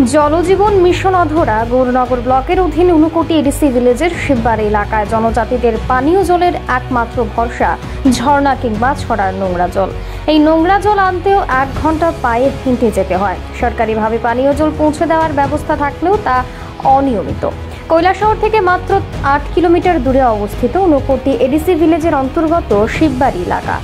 জলজীবন mission অধরা গৌরনগর ব্লকের অধীন উনকোটি এডিসি ভিলেজের শিববাড়ি এলাকায় জনজাতিদের পানীয় জলের একমাত্র ভরসা ঝর্ণা কিংবা ছড়ার নোংরা জল। এই নোংরা জল আনতেও 1 ঘন্টা পায়ে হেঁটে যেতে হয়। সরকারিভাবে পানীয় জল পৌঁছে দেওয়ার ব্যবস্থা থাকলেও তা অনিয়মিত। কৈলাসহর থেকে মাত্র 8 কিলোমিটার দূরে অবস্থিত উনকোটি এডিসি ভিলেজের অন্তর্গত শিববাড়ি এলাকা।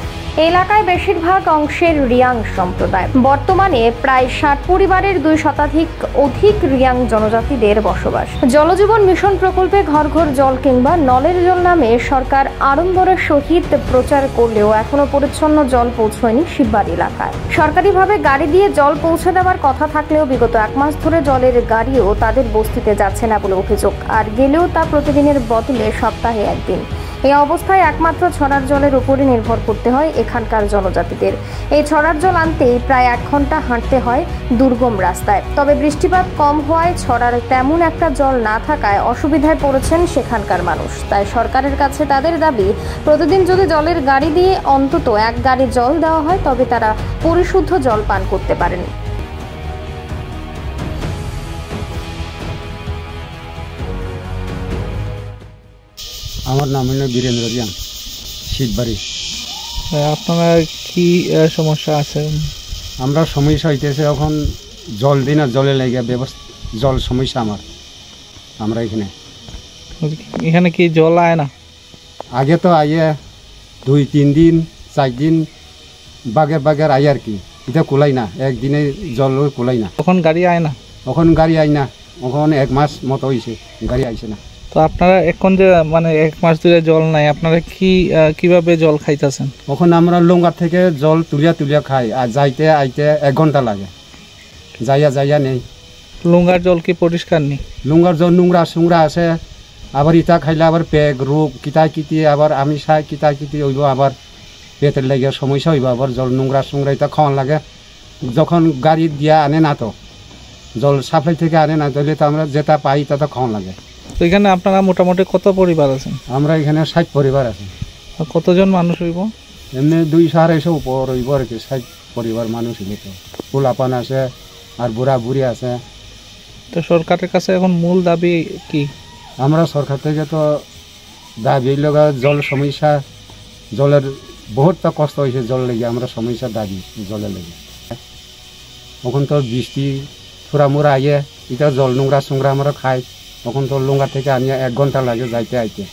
এলাকায় বেশিরভাগ অংশের রিয়াং সম্প্রদায়। বর্তমানে প্রায় 60 পরিবারের 2 শতাধিক অধিক রিয়াং জনজাতিদের বসবাস। জলজীবন মিশন প্রকল্পে ঘর ঘর জল কিংবা নলের জল নামে সরকার আড়ম্বরের সহিত প্রচার করলেও এখনো পরিচ্ছন্ন জল পৌঁছয়নি শিববাড়ি এলাকায়। সরকারিভাবে গাড়ি দিয়ে জল পৌঁছে দেওয়ার কথা থাকলেও বিগত 1 মাস ধরে জলের গাড়িও তাদের বস্তিতে যাচ্ছে না বলে অভিযোগ। আর গেলেও তা প্রতিদিনের বদলে সপ্তাহে 1 দিন। এই অবস্থায় একমাত্র ছড়ার জলের উপরে নির্ভর করতে হয় এখানকার জনজাতিদের। এই ছড়ার জল আনতেই প্রায় 1 ঘন্টা হাঁটতে হয় দুর্গম রাস্তায়। তবে বৃষ্টিপাত কম হওয়ায় ছড়ার তেমন একটা জল না থাকায় অসুবিধায় পড়েছেন সেখানকার মানুষ। তাই সরকারের কাছে তাদের দাবি, প্রতিদিন যদি জলের গাড়ি দিয়ে অন্তত 1 গাড়ি জল দেওয়া হয় তবে তারা পরিশুদ্ধ জল পান করতে পারেন। আমার নাম হলো বীরেন্দ্র রিয়াং, শিববাড়ি। আপনারা কি সমস্যা আছে? আমরা সমস্যা হইতেছে এখন জল দিন আর জলে লেগে ব্যবস্থা জল সমস্যা আমরা এখানে কি জল আয় না? আগে তো আইয়ে 2-3 দিন 4 দিন বাগের আয় আর কি, এটা কুলাই না, একদিনে জল কুলাই না। তখন গাড়ি আয় না? এখন গাড়ি আয় না, এখন 1 মাস মতো হয়েছে গাড়ি আইছে না। তো আপনারা এখন যে 1 মাস ধরে জল নাই, আপনারা কিভাবে জল খাইতেছেন? এখন আমরা লঙ্গার থেকে জল তুলিয়া খাই, আর যাইতে আইতে 1 ঘন্টা লাগে, যাইয়া নেই। লঙ্গার জল কি পরিষ্কার নেই? লঙ্গার জল নোংরা আছে, আবার ইটা খাইলে আবার পেগ রোগ কিতি আবার আমি খাই কিতি হইব, আবার পেটের লাগে সমস্যা হইব, আবার জল নোংরা ইটা খাওয়ান লাগে। যখন গাড়ি দিয়া আনে না, তো জল সাপ্লাই থেকে আনে না, তাহলে তো আমরা যেটা পাই তা খাওয়ান লাগে। তো এখানে আপনারা মোটামুটি কত পরিবার আছেন? আমরা এখানে 60 পরিবার আছে। কতজন মানুষ হইব? এমনি 200-250 উপর হইব আর কি, 60 পরিবার মানুষ হইব। তো পোলাপান আছে আর বুড়ি আছে। তো সরকারের কাছে এখন মূল দাবি কি? আমরা সরকার থেকে তো দাবি লগা জল সমস্যা, জলের বহুত কষ্ট হয়েছে জল লেগে, আমরা সমস্যা দাবি জলের লেগে। এখন তো বৃষ্টি ফুরামুরা আইয়ে, এটা জল নোংরা আমরা খাই, তখন তো লঙ্গা থেকে আনিয়ে 1 ঘন্টা লাগে যাইতে আইতে।